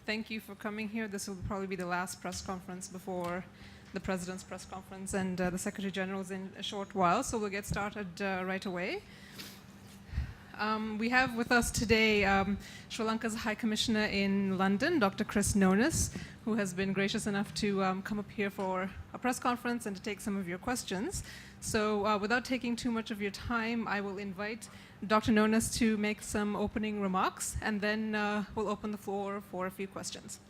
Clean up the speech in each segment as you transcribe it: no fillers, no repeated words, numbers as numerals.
thank you for coming here. This will probably be the last press conference before the President's press conference, and the Secretary General's in a short while, so we'll get started right away. We have with us today Sri Lanka's High Commissioner in London, Dr. Chris Nonis, who has been gracious enough to come up here for a press conference and to take some of your questions. So without taking too much of your time, I will invite Dr. Nonis to make some opening remarks, and then we'll open the floor for a few questions.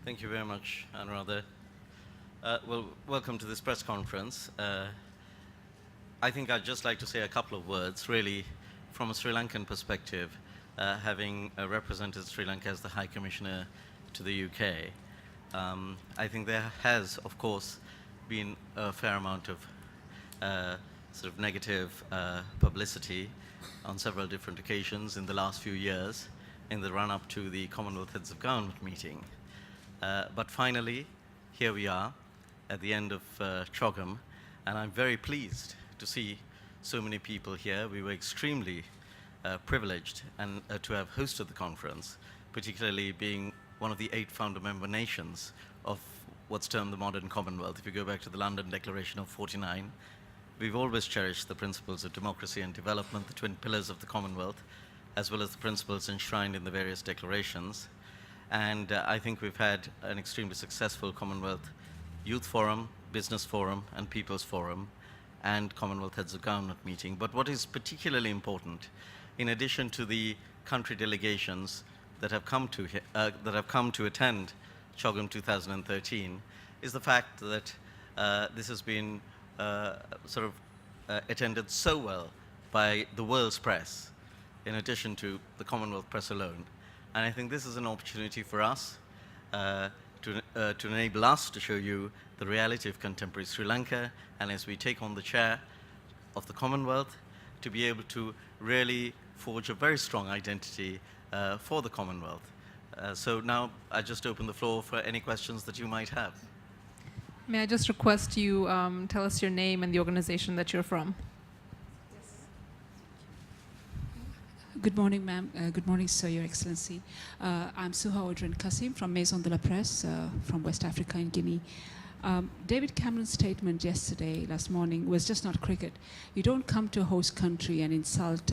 Thank you very much, Anuradha. Well, welcome to this press conference. I think I'd just like to say a couple of words, really, from a Sri Lankan perspective, having represented Sri Lanka as the High Commissioner to the UK. I think there has, of course, been a fair amount of sort of negative publicity on several different occasions in the last few years in the run-up to the Commonwealth Heads of Government meeting. But finally, here we are at the end of CHOGM, and I'm very pleased to see so many people here. We were extremely privileged and to have hosted the conference, particularly being one of the 8 founder member nations of what's termed the modern Commonwealth. If you go back to the London Declaration of '49, we've always cherished the principles of democracy and development, the twin pillars of the Commonwealth, as well as the principles enshrined in the various declarations. And I think we've had an extremely successful Commonwealth Youth Forum, Business Forum, and People's Forum, and Commonwealth Heads of Government meeting. But what is particularly important, in addition to the country delegations that have come to attend CHOGM 2013, is the fact that this has been attended so well by the world's press, in addition to the Commonwealth press alone. And I think this is an opportunity for us to enable us to show you the reality of contemporary Sri Lanka, and as we take on the chair of the Commonwealth, to be able to really forge a very strong identity for the Commonwealth. So now I just open the floor for any questions that you might have. May I just request you tell us your name and the organization that you're from? Good morning, ma'am. Good morning, sir, Your Excellency. I'm Suha Odrin Kasim from Maison de la Presse from West Africa and Guinea. David Cameron's statement last morning, was just not cricket. You don't come to a host country and insult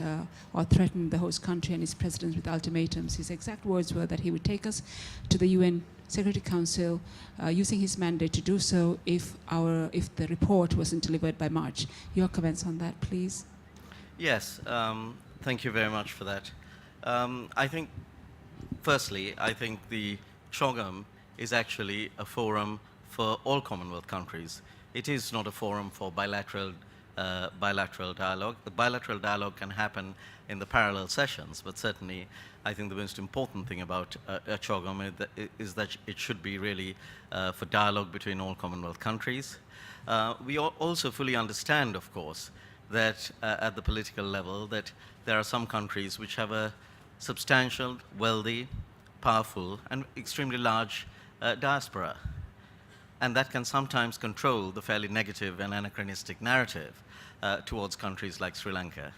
or threaten the host country and its president with ultimatums. His exact words were that he would take us to the UN Security Council using his mandate to do so if the report wasn't delivered by March. Your comments on that, please? Yes. Thank you very much for that. I think, firstly, I think the CHOGM is actually a forum for all Commonwealth countries. It is not a forum for bilateral dialogue. The bilateral dialogue can happen in the parallel sessions, but certainly I think the most important thing about a CHOGM is that it should be really for dialogue between all Commonwealth countries. We also fully understand, of course, that at the political level, that there are some countries which have a substantial, wealthy, powerful, and extremely large diaspora. And that can sometimes control the fairly negative and anachronistic narrative towards countries like Sri Lanka.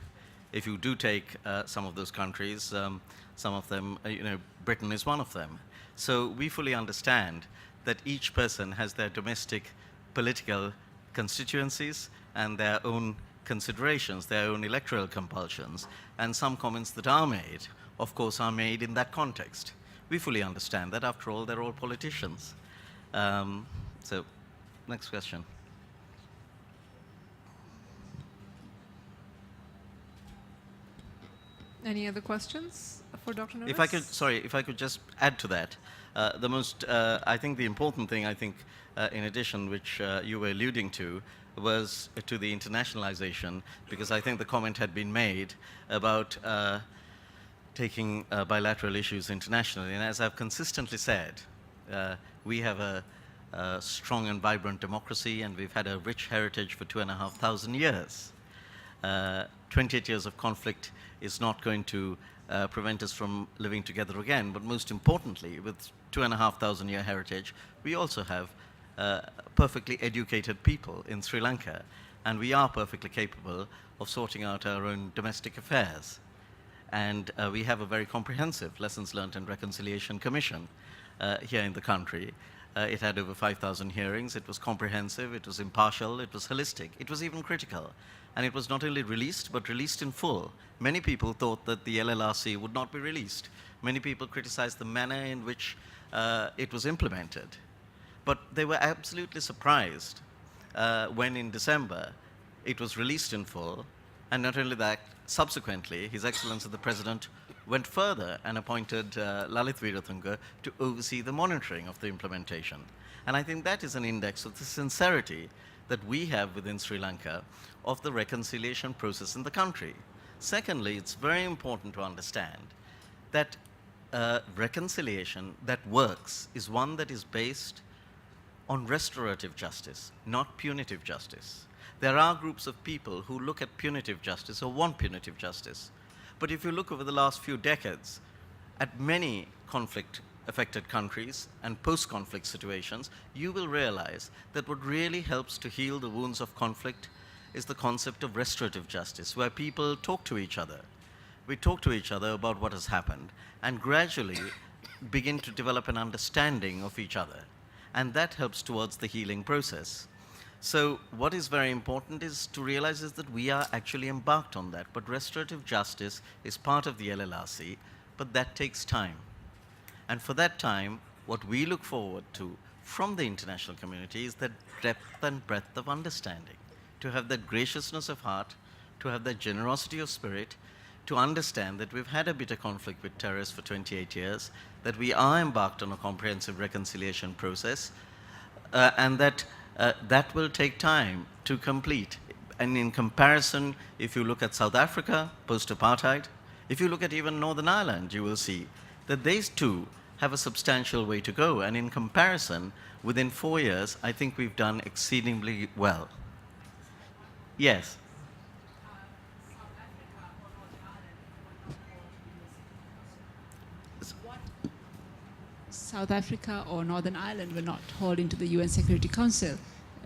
If you do take some of those countries, some of them, Britain is one of them. So we fully understand that each person has their domestic political constituencies and their own considerations, their own electoral compulsions, and some comments that are made, of course, are made in that context. We fully understand that. After all, they're all politicians. So, next question. Any other questions for Dr. Nonis? If I could just add to that, I think the important thing, in addition, which you were alluding to, was to the internationalization, because I think the comment had been made about taking bilateral issues internationally. And as I've consistently said, we have a strong and vibrant democracy, and we've had a rich heritage for 2,500 years. 28 years of conflict is not going to prevent us from living together again. But most importantly, with 2,500 year heritage, we also have perfectly educated people in Sri Lanka, and we are perfectly capable of sorting out our own domestic affairs. And we have a very comprehensive Lessons Learned and Reconciliation Commission here in the country. It had over 5,000 hearings. It was comprehensive, it was impartial, it was holistic, it was even critical. And it was not only released, but released in full. Many people thought that the LLRC would not be released. Many people criticized the manner in which it was implemented. But they were absolutely surprised when in December it was released in full. And not only that, subsequently, His Excellency the President went further and appointed Lalit Veeratunga to oversee the monitoring of the implementation. And I think that is an index of the sincerity that we have within Sri Lanka of the reconciliation process in the country. Secondly, it's very important to understand that reconciliation that works is one that is based on restorative justice, not punitive justice. There are groups of people who look at punitive justice or want punitive justice. But if you look over the last few decades at many conflict-affected countries and post-conflict situations, you will realize that what really helps to heal the wounds of conflict is the concept of restorative justice, where people talk to each other. We talk to each other about what has happened and gradually begin to develop an understanding of each other. And that helps towards the healing process. So what is very important is to realize is that we are actually embarked on that. But restorative justice is part of the LLRC, but that takes time. And for that time, what we look forward to from the international community is that depth and breadth of understanding, to have that graciousness of heart, to have that generosity of spirit, to understand that we've had a bitter conflict with terrorists for 28 years, that we are embarked on a comprehensive reconciliation process, and that that will take time to complete. And in comparison, if you look at South Africa, post-apartheid, if you look at even Northern Ireland, you will see that these two have a substantial way to go. And in comparison, within 4 years, I think we've done exceedingly well. Yes. South Africa or Northern Ireland were not hauled into the UN Security Council,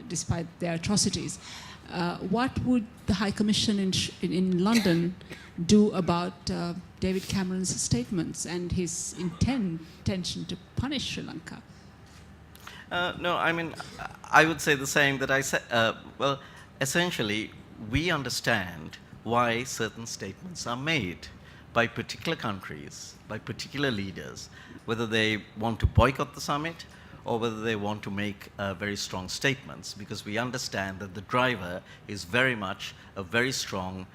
despite their atrocities. What would the High Commission in London do about David Cameron's statements and his intention to punish Sri Lanka? No, I mean, I would say the same that I said. Well, essentially, we understand why certain statements are made by particular countries, by particular leaders, whether they want to boycott the summit or whether they want to make very strong statements, because we understand that the driver is very much a very strong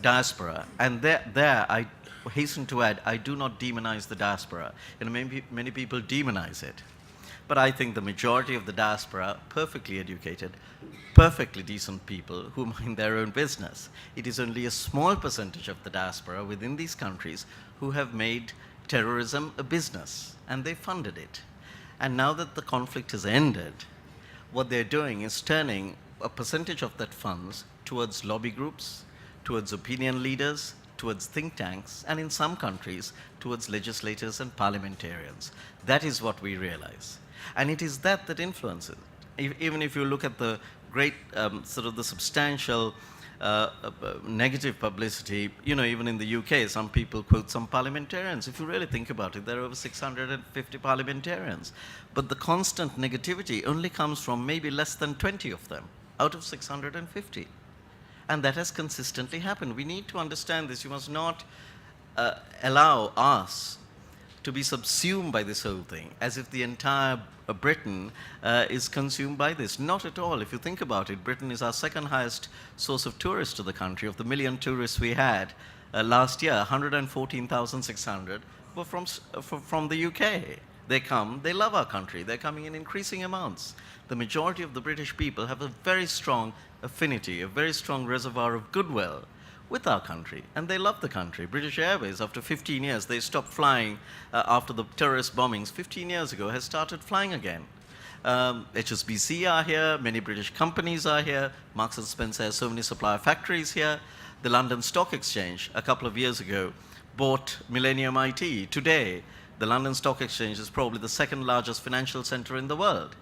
diaspora. And there, I hasten to add, I do not demonize the diaspora. You know, many people demonize it. But I think the majority of the diaspora are perfectly educated, perfectly decent people who mind their own business. It is only a small percentage of the diaspora within these countries who have made terrorism a business, and they funded it. And now that the conflict has ended, what they're doing is turning a percentage of that funds towards lobby groups, towards opinion leaders, towards think tanks, and in some countries, towards legislators and parliamentarians. That is what we realize. And it is that that influences. Even if you look at the great, sort of the substantial negative publicity, you know, even in the UK, some people quote some parliamentarians. If you really think about it, there are over 650 parliamentarians. But the constant negativity only comes from maybe less than 20 of them out of 650. And that has consistently happened. We need to understand this. You must not allow us to be subsumed by this whole thing, as if the entire Britain is consumed by this. Not at all. If you think about it, Britain is our second highest source of tourists to the country. Of the million tourists we had last year, 114,600 were from the UK. They come, they love our country. They're coming in increasing amounts. The majority of the British people have a very strong affinity, a very strong reservoir of goodwill with our country, and they love the country. British Airways, after 15 years, they stopped flying after the terrorist bombings 15 years ago, has started flying again. HSBC are here, many British companies are here, Marks & Spencer has so many supplier factories here. The London Stock Exchange, a couple of years ago, bought Millennium IT. Today, the London Stock Exchange is probably the second largest financial center in the world.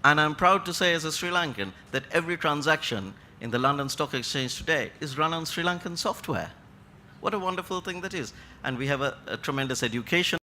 And I'm proud to say as a Sri Lankan that every transaction in the London Stock Exchange today is run on Sri Lankan software. What a wonderful thing that is. And we have a tremendous education